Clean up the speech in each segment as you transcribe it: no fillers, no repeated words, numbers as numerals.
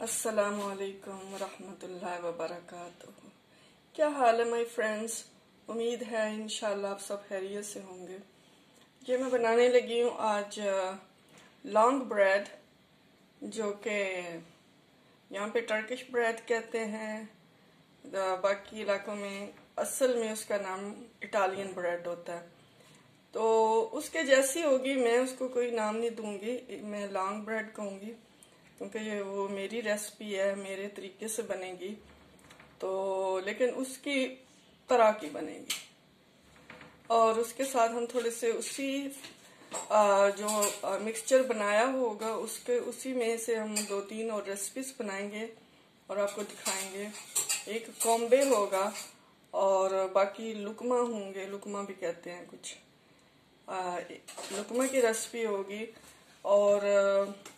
अस्सलामुअलैकुम रहमतुल्लाहि व बरकातुहू। क्या हाल है माय फ्रेंड्स। उम्मीद है इंशाल्लाह आप सब खैरियत से होंगे। ये मैं बनाने लगी हूँ आज लॉन्ग ब्रेड, जो कि यहाँ पे टर्किश ब्रेड कहते हैं, बाकी इलाकों में असल में उसका नाम इटालियन ब्रेड होता है। तो उसके जैसी होगी, मैं उसको कोई नाम नहीं दूंगी, मैं लॉन्ग ब्रेड कहूँगी क्योंकि ये वो मेरी रेसिपी है, मेरे तरीके से बनेगी। तो लेकिन उसकी तरह की बनेगी और उसके साथ हम थोड़े से उसी जो मिक्सचर बनाया होगा उसी में से हम 2-3 और रेसिपीज बनाएंगे और आपको दिखाएंगे। एक कॉम्बे होगा और बाकी लुकमा होंगे, लुकमा भी कहते हैं कुछ। लुकमा की रेसिपी होगी और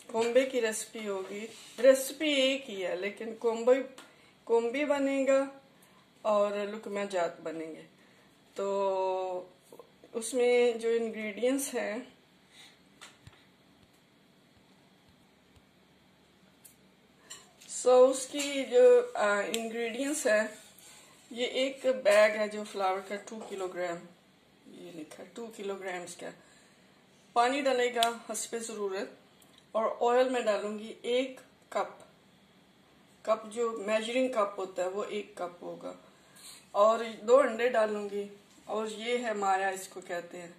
कोम्बे की रेसिपी होगी। रेसिपी एक ही है लेकिन कोम्बे बनेगा और लुकमा जात बनेंगे। तो उसमें जो इंग्रेडिएंट्स हैं, उसकी जो इंग्रेडिएंट्स है, ये एक बैग है जो फ्लावर का 2 किलोग्राम, ये लिखा है 2 किलोग्राम्स का। पानी डालेगा हस्बे ज़रूरत और ऑयल में डालूंगी 1 कप जो मेजरिंग कप होता है वो 1 कप होगा और 2 अंडे डालूंगी। और ये है माया, इसको कहते हैं,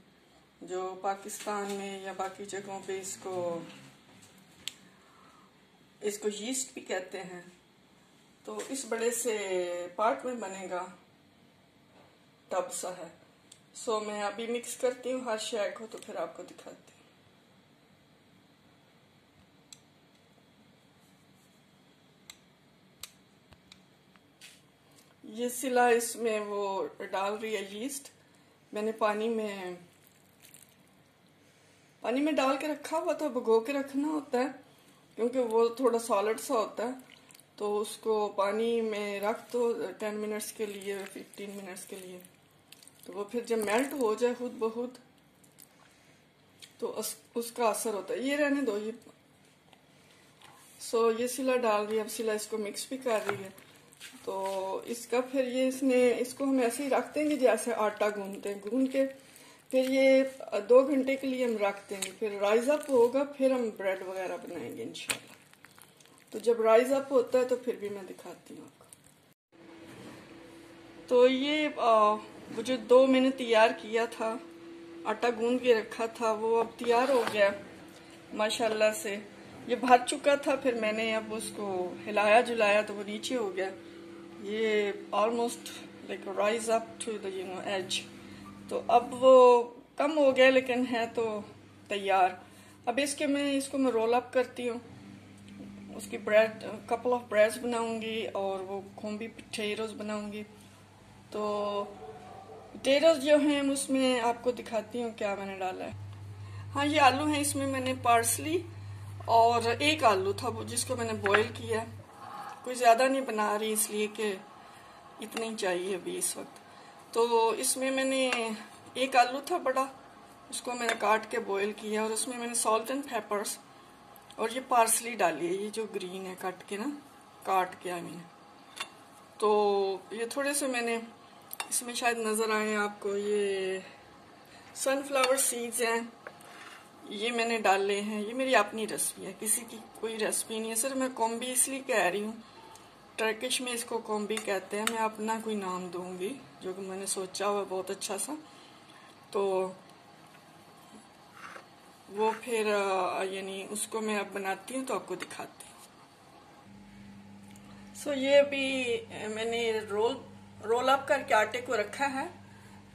जो पाकिस्तान में या बाकी जगहों पे इसको यीस्ट भी कहते हैं। तो इस बड़े से पार्ट में बनेगा, टब सा है। मैं अभी मिक्स करती हूँ हर शय को, तो फिर आपको दिखाती हूँ। ये सिला इसमें वो डाल रही है यीस्ट। मैंने पानी में डाल के रखा हुआ था, भिगो के रखना होता है क्योंकि वो थोड़ा सॉलिड सा होता है। तो उसको पानी में रख दो 10 मिनट्स के लिए, 15 मिनट्स के लिए। तो वो फिर जब मेल्ट हो जाए खुद ब खुद तो उसका असर होता है। ये रहने दो। ये सिला डाल रही है, अब सिला इसको मिक्स भी कर रही है। तो इसका फिर इसको हम ऐसे ही रख देंगे जैसे आटा गूंदते हैं, गूंद के फिर ये 2 घंटे के लिए हम रख देंगे। फिर राइज अप होगा, फिर हम ब्रेड वगैरह बनाएंगे इंशाल्लाह। तो जब राइज अप होता है तो फिर भी मैं दिखाती हूँ आपको। तो ये वो जो 2 मैंने तैयार किया था, आटा गूंद के रखा था, वो अब तैयार हो गया माशाल्लाह से। ये भर चुका था, फिर मैंने अब उसको हिलाया जुलाया तो वो नीचे हो गया। ये almost like rise up to the edge. तो अब वो कम हो गया लेकिन है तो तैयार। अब इसको मैं रोल अप करती हूँ। उसकी कपल ऑफ ब्रेड्स बनाऊंगी और वो खोम्बी पोटैटोज बनाऊंगी। तो पोटैटोज जो हैं उसमें आपको दिखाती हूँ क्या मैंने डाला है। हाँ, ये आलू हैं, इसमें मैंने पार्सली और 1 आलू था वो जिसको मैंने बॉईल किया। कोई ज़्यादा नहीं बना रही इसलिए कि इतना ही चाहिए अभी इस वक्त। तो इसमें मैंने 1 आलू था बड़ा, उसको मैंने काट के बॉईल किया और उसमें मैंने सॉल्ट एंड पेपर्स और ये पार्सली डाली है, ये जो ग्रीन है काट के मैंने। तो ये थोड़े से मैंने इसमें शायद नज़र आए आपको, ये सनफ्लावर सीड्स हैं, ये मैंने डाले हैं। ये मेरी अपनी रेसिपी है, किसी की कोई रेसिपी नहीं है। सिर्फ मैं कोम्बी इसलिए कह रही हूँ, टर्किश में इसको कोम्बी कहते हैं। मैं अपना कोई नाम दूंगी जो कि मैंने सोचा हुआ बहुत अच्छा सा। तो वो फिर यानी उसको मैं अब बनाती हूँ तो आपको दिखाती हूँ। ये भी मैंने रोल अप करके आटे को रखा है।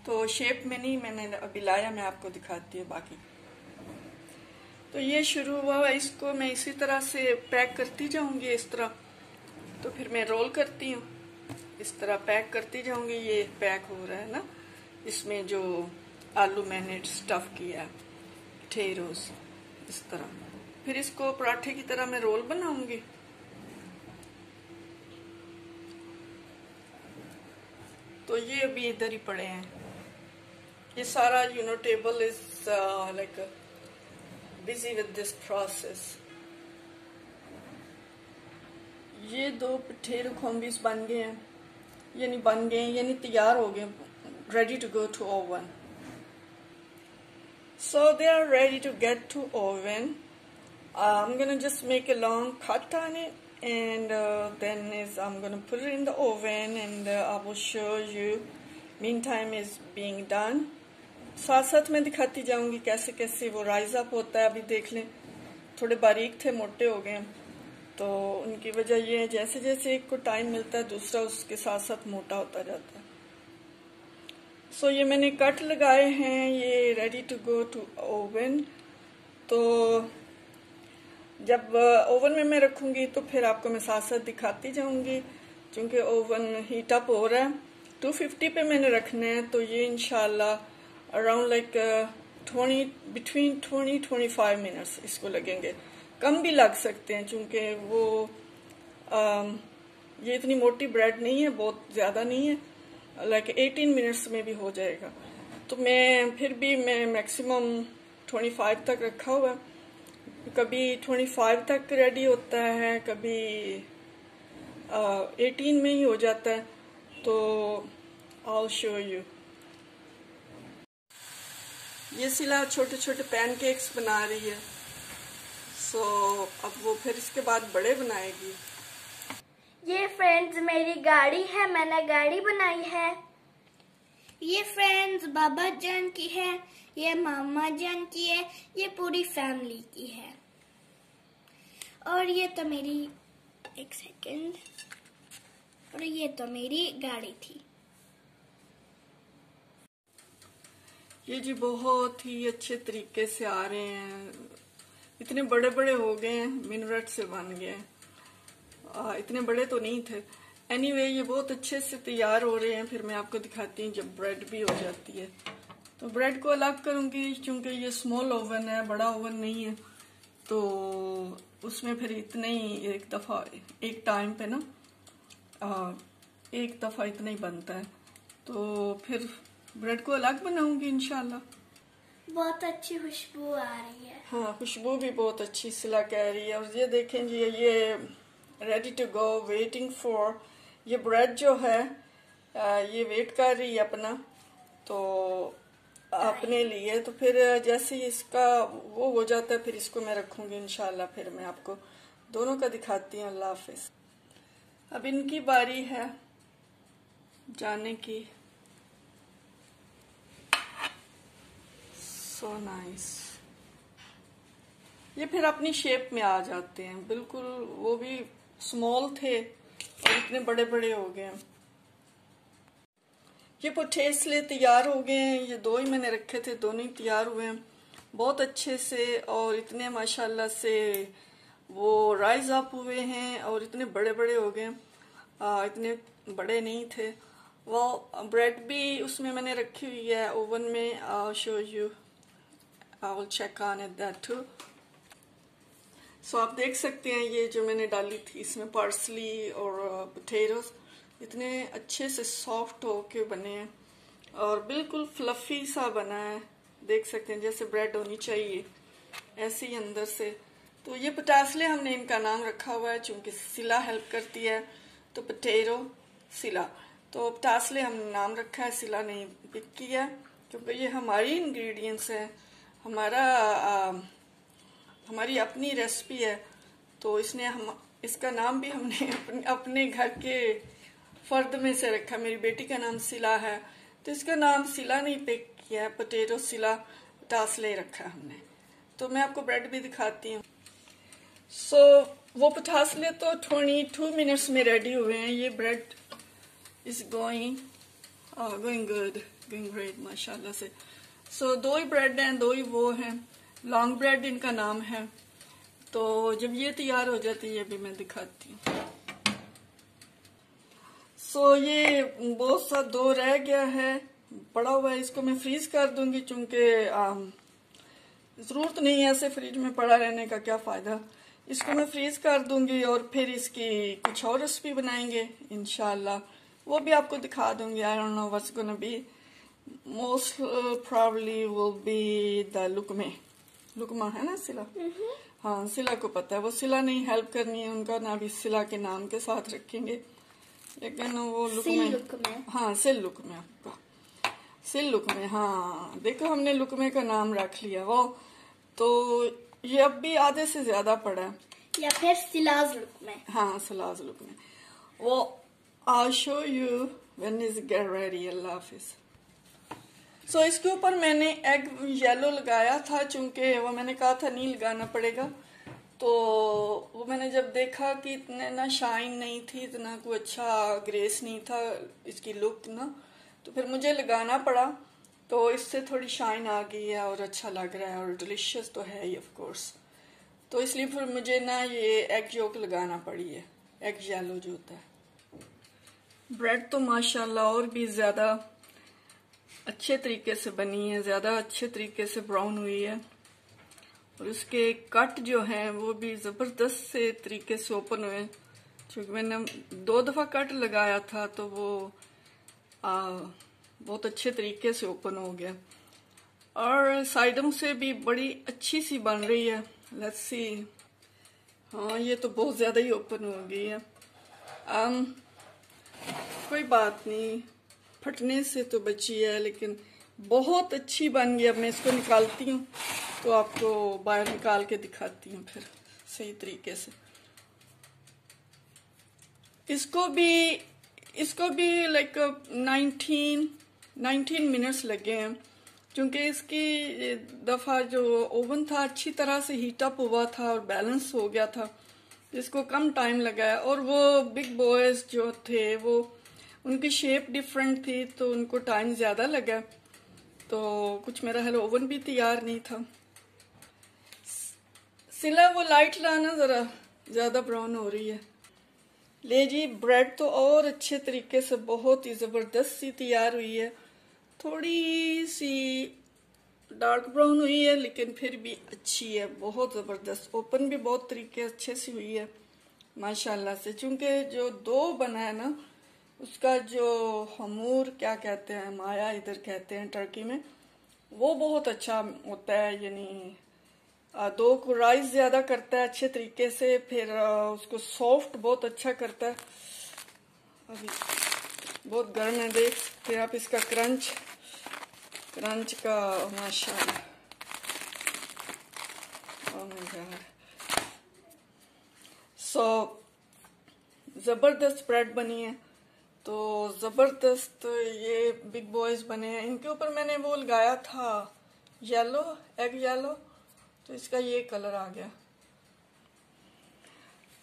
तो शेप में नहीं मैंने अभी लाया, मैं आपको दिखाती हूँ बाकी। तो ये शुरू हुआ, इसको मैं इसी तरह से पैक करती जाऊंगी इस तरह। तो फिर मैं रोल करती हूँ, इस तरह पैक करती जाऊंगी। ये पैक हो रहा है ना, इसमें जो आलू मैंने स्टफ किया, पोटैटोज, इस तरह। फिर इसको पराठे की तरह मैं रोल बनाऊंगी। तो ये अभी इधर ही पड़े हैं। ये सारा table is like busy with this process. ये 2 पोटैटो कॉम्बीज बन गए हैं, यानी तैयार हो गए, ready to go to oven. So they are ready to get to oven. I'm gonna just make a long cut on it, and then I'm gonna put it in the oven, and I will show you. Meantime is being done. साथ साथ मैं दिखाती जाऊंगी कैसे कैसे वो rise up होता है। अभी देख लें, थोड़े बारीक थे, मोटे हो गए, तो उनकी वजह ये है जैसे जैसे एक को टाइम मिलता है दूसरा उसके साथ साथ मोटा होता जाता है। सो ये मैंने कट लगाए हैं, ये ready to go to oven. तो जब ओवन में मैं रखूंगी तो फिर आपको मैं साथ साथ दिखाती जाऊंगी, क्योंकि ओवन हीट अप हो रहा है। 250 पे मैंने रखना है, तो ये इंशाल्लाह अराउंड लाइक बिटवीन 20-25 मिनट्स इसको लगेंगे। कम भी लग सकते हैं, क्योंकि वो ये इतनी मोटी ब्रेड नहीं है, बहुत ज्यादा नहीं है, लाइक 18 मिनट्स में भी हो जाएगा। तो मैं मैक्सिमम 25 तक रखा हुआ, कभी 25 तक रेडी होता है, कभी 18 में ही हो जाता है। तो I'll show you। ये सिला छोटे छोटे पैनकेक्स बना रही है, सो अब वो फिर इसके बाद बड़े बनाएगी। ये फ्रेंड्स मेरी गाड़ी है, मैंने गाड़ी बनाई है। ये फ्रेंड्स बाबा जान की है, ये मामा जान की है, ये पूरी फैमिली की है। और ये तो मेरी, एक सेकंड, और ये तो मेरी गाड़ी थी। ये जी बहुत ही अच्छे तरीके से आ रहे हैं, इतने बड़े बड़े हो गए हैं, मिनट से बन गए हैं, इतने बड़े तो नहीं थे। एनीवे ये बहुत अच्छे से तैयार हो रहे हैं। फिर मैं आपको दिखाती हूँ जब ब्रेड भी हो जाती है। तो ब्रेड को अलग करूंगी, क्योंकि ये स्मॉल ओवन है, बड़ा ओवन नहीं है, तो उसमें फिर इतने ही एक दफा एक टाइम पे ना एक दफा इतना ही बनता है। तो फिर ब्रेड को अलग बनाऊंगी इंशाल्लाह। बहुत अच्छी खुशबू आ रही है। हाँ, खुशबू भी बहुत अच्छी सिला कह रही है। और ये देखें जी, ये ready to go, waiting for. ये ब्रेड जो है ये वेट कर रही है अपना, तो अपने लिए। तो फिर जैसे ही इसका वो हो जाता है, फिर इसको मैं रखूंगी इंशाल्लाह। फिर मैं आपको दोनों का दिखाती हूँ। अल्लाह हाफिज। अब इनकी बारी है जाने की। So nice. ये फिर अपनी शेप में आ जाते हैं बिल्कुल। वो भी स्मॉल थे और इतने बड़े बड़े हो गए। ये पोटैटो तैयार हो गए हैं। ये 2 ही मैंने रखे थे, दोनों ही तैयार हुए हैं बहुत अच्छे से। और इतने माशाल्लाह से वो राइज अप हुए हैं और इतने बड़े बड़े हो गए। इतने बड़े नहीं थे। वो ब्रेड भी उसमें मैंने रखी हुई है ओवन में। I'll show you, I will check on it that too। सो आप देख सकते हैं ये जो मैंने डाली थी इसमें पार्सली और पोटैटोस इतने अच्छे से सॉफ्ट होके बने हैं और बिल्कुल फ्लफी सा बना है। देख सकते हैं जैसे ब्रेड होनी चाहिए ऐसे ही अंदर से। तो ये पटासले हमने इनका नाम रखा हुआ है, चूंकि सिला हेल्प करती है, तो पोटैटो सिला। तो पटासले हमने नाम रखा है, सिला नहीं पिक किया, क्योंकि ये हमारी इंग्रेडिएंट्स है, हमारी अपनी रेसिपी है। तो इसका नाम भी हमने अपने घर के फर्द में से रखा। मेरी बेटी का नाम सिला है, तो इसका नाम सिला नहीं पिक किया है, पोटैटो सिला पटासले रखा हमने। तो मैं आपको ब्रेड भी दिखाती हूँ। सो वो पटासले तो 22 मिनट्स में रेडी हुए हैं। ये bread is going good, going great माशाल्लाह से। सो 2 ही ब्रेड हैं, 2 ही वो हैं। लॉन्ग ब्रेड इनका नाम है। तो जब ये तैयार हो जाती है ये भी मैं दिखाती हूँ। सो ये बहुत सा 2 रह गया है, पड़ा हुआ है। इसको मैं फ्रीज कर दूंगी, चूंकि जरूरत नहीं है ऐसे फ्रिज में पड़ा रहने का, क्या फायदा। इसको मैं फ्रीज कर दूंगी और फिर इसकी कुछ और रेसिपी बनाएंगे इंशाल्लाह, वो भी आपको दिखा दूंगी। I don't know what's gonna be, most probably will be the लुकमा है ना सिला, हाँ, सिला को पता है, वो सिला नहीं हेल्प करनी है उनका, ना भी सिला के नाम के साथ रखेंगे, लेकिन वो लुक में, हाँ सिल लुक में, आपका सिल लुक में, हाँ देखो हमने लुक में का नाम रख लिया वो, तो ये अब भी आधे से ज्यादा पड़ा है, या फिर सिलाज लुक में, हाँ सिलाज लुक में वो। I'll show you when is get ready. अल्लाह हाफिज। सो इसके ऊपर मैंने एग येलो लगाया था, चूंकि वो मैंने कहा था नहीं लगाना पड़ेगा, तो वो मैंने जब देखा कि इतने ना शाइन नहीं थी, इतना कोई अच्छा ग्रेस नहीं था इसकी लुक ना, तो फिर मुझे लगाना पड़ा, तो इससे थोड़ी शाइन आ गई है और अच्छा लग रहा है और डिलीशियस तो है ही ऑफ कोर्स। तो इसलिए फिर मुझे ना ये एग योक लगाना पड़ी है, एग येलो जो होता है। ब्रेड तो माशाल्लाह और भी ज्यादा अच्छे तरीके से बनी है, ज्यादा अच्छे तरीके से ब्राउन हुई है, और उसके कट जो हैं वो भी जबरदस्त से तरीके से ओपन हुए, क्योंकि मैंने 2 दफा कट लगाया था तो वो बहुत अच्छे तरीके से ओपन हो गया, और साइडों से भी बड़ी अच्छी सी बन रही है। लेट्स सी, हाँ ये तो बहुत ज्यादा ही ओपन हो गई है। कोई बात नहीं, फटने से तो बची है, लेकिन बहुत अच्छी बन गई। अब मैं इसको निकालती हूँ तो आपको बाहर निकाल के दिखाती हूँ फिर सही तरीके से। इसको भी लाइक 19 मिनट्स लगे हैं, क्योंकि इसकी दफा जो ओवन था अच्छी तरह से हीट अप हुआ था और बैलेंस हो गया था, इसको कम टाइम लगा है। और वो बिग बॉयज जो थे वो उनकी शेप डिफरेंट थी, तो उनको टाइम ज्यादा लगा, तो कुछ मेरा हेलो ओवन भी तैयार नहीं था। सिला वो लाइट लाना, जरा ज्यादा ब्राउन हो रही है। ले जी, ब्रेड तो और अच्छे तरीके से बहुत ही जबरदस्त सी तैयार हुई है, थोड़ी सी डार्क ब्राउन हुई है लेकिन फिर भी अच्छी है, बहुत जबरदस्त। ओपन भी बहुत तरीके अच्छे से हुई है माशाल्लाह से, क्योंकि जो डो बना है ना उसका जो हमूर क्या कहते हैं, माया इधर कहते हैं टर्की में, वो बहुत अच्छा होता है, यानी डो को राइस ज्यादा करता है अच्छे तरीके से, फिर उसको सॉफ्ट बहुत अच्छा करता है। अभी बहुत गर्म है, देख सकते हैं आप इसका क्रंच का माशाल्लाह। ओह माय गॉड, सो जबरदस्त ब्रेड बनी है, तो जबरदस्त ये बिग बॉयज बने हैं। इनके ऊपर मैंने वो लगाया था येलो, एग येलो, तो इसका ये कलर आ गया।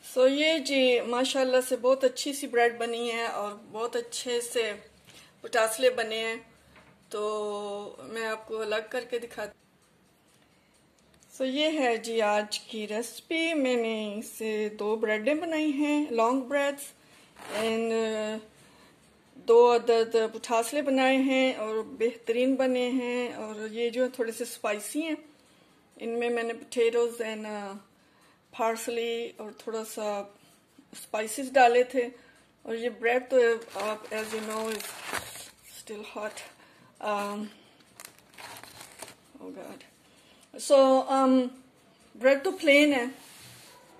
सो ये जी माशाल्लाह से बहुत अच्छी सी ब्रेड बनी है और बहुत अच्छे से पटासले बने हैं, तो मैं आपको अलग करके दिखाती। सो ये है जी आज की रेसिपी। मैंने इसे 2 ब्रेडें बनाई हैं, लॉन्ग ब्रेड्स, एंड 2 अदद पटासले बनाए हैं और बेहतरीन बने हैं। और ये जो थोड़े से स्पाइसी हैं, इनमें मैंने पोटैटोज एंड पार्सली और थोड़ा सा स्पाइसेस डाले थे। और ये ब्रेड तो आप as you know is still hot, oh God. So bread तो प्लेन है,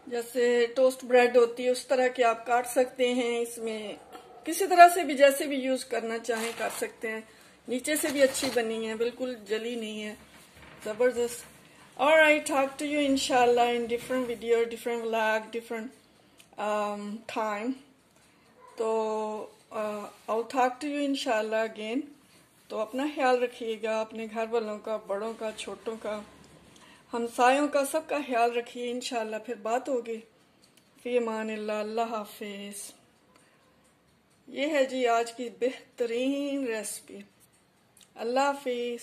जैसे टोस्ट ब्रेड होती है उस तरह के आप काट सकते हैं, इसमें किसी तरह से भी जैसे भी यूज करना चाहें कर सकते हैं। नीचे से भी अच्छी बनी है, बिल्कुल जली नहीं है, जबरदस्त। Alright, talk to you inshallah in different video, different vlog, different time. तो I'll talk to you inshallah again. तो अपना ख्याल रखिएगा, अपने घर वालों का, बड़ों का, छोटों का, हमसायों का, सबका ख्याल रखिए। इंशाल्लाह फिर बात होगी। फी अमानिल्लाह, अल्लाह हाफिज। ये है जी आज की बेहतरीन रेसिपी। अल्लाह हाफिज।